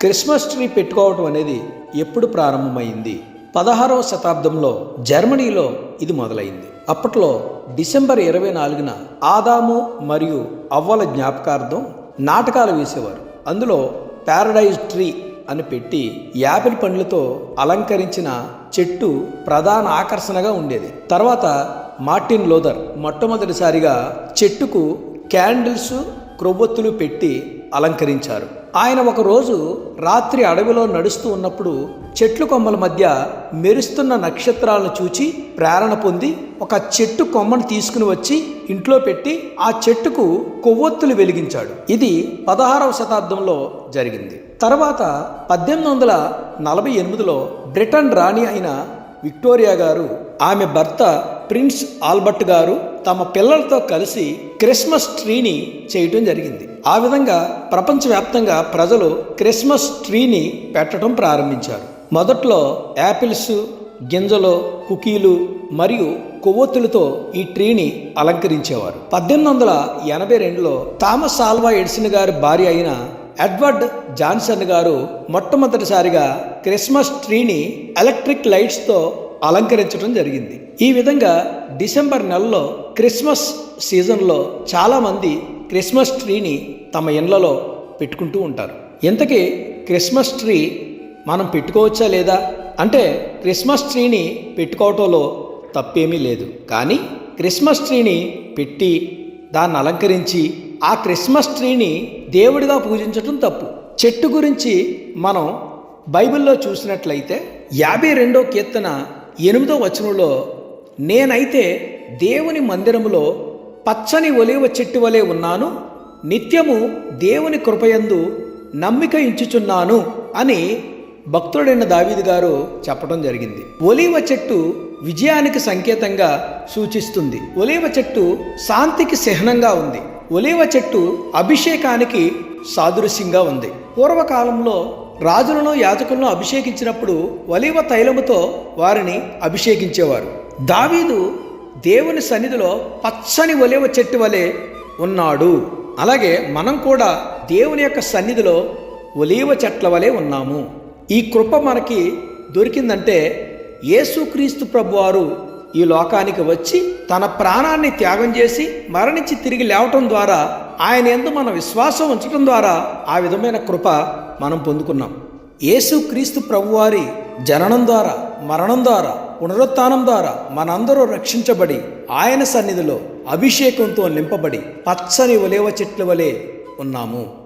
Christmas tree పెట్టుకోవటం అనేది ఎప్పుడు ప్రారంభమైంది? 16వ శతాబ్దంలో జర్మనీలో ఇది మొదలైంది. అప్పట్లో డిసెంబర్ 24న ఆదాము మరియు అవ్వల జ్ఞాపకార్థం నాటకాలు వేసేవారు. అందులో ప్యారడైజ్ ట్రీ అని పెట్టి యాపిల్ పండ్లతో అలంకరించిన చెట్టు ప్రధాన ఆకర్షణగా ఉండేది. తర్వాత మార్టిన్ లూథర్ మొట్టమొదటిసారిగా చెట్టుకు క్యాండిల్స్, క్రొవ్వొత్తులు పెట్టి అలంకరించారు. ఆయన ఒకరోజు రాత్రి అడవిలో నడుస్తూ ఉన్నప్పుడు చెట్లు కొమ్మల మధ్య మెరుస్తున్న నక్షత్రాలను చూచి ప్రేరణ పొంది ఒక చెట్టు కొమ్మను తీసుకుని వచ్చి ఇంట్లో పెట్టి ఆ చెట్టుకు కొవ్వొత్తులు వెలిగించాడు. ఇది 16వ శతాబ్దంలో జరిగింది. తర్వాత 1848లో బ్రిటన్ రాణి అయిన విక్టోరియా గారు, ఆమె భర్త ప్రిన్స్ ఆల్బర్ట్ గారు తమ పిల్లలతో కలిసి క్రిస్మస్ ట్రీని చేయటం జరిగింది. ఆ విధంగా ప్రపంచవ్యాప్తంగా ప్రజలు క్రిస్మస్ ట్రీని పెట్టడం ప్రారంభించారు. మొదట్లో యాపిల్స్, గింజలు, కుకీలు మరియు కొవ్వొత్తులతో ఈ ట్రీని అలంకరించేవారు. 1882లో థామస్ ఆల్వా ఎడిసన్ గారి భార్య అయిన ఎడ్వర్డ్ జాన్సన్ గారు మొట్టమొదటిసారిగా క్రిస్మస్ ట్రీని ఎలక్ట్రిక్ లైట్స్తో అలంకరించడం జరిగింది. ఈ విధంగా డిసెంబర్ నెలలో క్రిస్మస్ సీజన్లో చాలామంది క్రిస్మస్ ట్రీని తమ ఇళ్లలో పెట్టుకుంటూ ఉంటారు. ఇంతకీ క్రిస్మస్ ట్రీ మనం పెట్టుకోవచ్చా లేదా అంటే, క్రిస్మస్ ట్రీని పెట్టుకోవటంలో తప్పేమీ లేదు. కానీ క్రిస్మస్ ట్రీని పెట్టి దాన్ని అలంకరించి ఆ క్రిస్మస్ ట్రీని దేవుడిగా పూజించటం తప్పు. చెట్టు గురించి మనం బైబిల్లో చూసినట్లయితే 52వ కీర్తన 8వ వచనంలో, నేనైతే దేవుని మందిరములో పచ్చని ఒలీవ చెట్టు వలె ఉన్నాను, నిత్యము దేవుని కృపయందు నమ్మిక ఇంచుచున్నాను అని భక్తుడైన దావీదు గారు చెప్పడం జరిగింది. ఒలీవ చెట్టు విజయానికి సంకేతంగా సూచిస్తుంది. ఒలీవ చెట్టు శాంతికి చిహ్నంగా ఉంది. ఒలీవ చెట్టు అభిషేకానికి సాదృశ్యంగా ఉంది. పూర్వకాలంలో రాజులను, యాజకులను అభిషేకించినప్పుడు ఒలీవ తైలముతో వారిని అభిషేకించేవారు. దావీదు దేవుని సన్నిధిలో పచ్చని ఒలీవ చెట్టు వలె ఉన్నాడు. అలాగే మనం కూడా దేవుని యొక్క సన్నిధిలో ఒలీవ చెట్ల వలె ఉన్నాము. ఈ కృప మనకి దొరికిందంటే యేసుక్రీస్తు ప్రభువారు ఈ లోకానికి వచ్చి తన ప్రాణాన్ని త్యాగం చేసి మరణించి తిరిగి లేవటం ద్వారా, ఆయన యందు మన విశ్వాసం ఉంచడం ద్వారా ఆ విధమైన కృప మనం పొందుకున్నాం. యేసుక్రీస్తు ప్రభువారి జననం ద్వారా, మరణం ద్వారా, పునరుత్థానం ద్వారా మనందరూ రక్షించబడి ఆయన సన్నిధిలో అభిషేకంతో నింపబడి పచ్చని ఒలీవ చెట్ల వలె ఉన్నాము.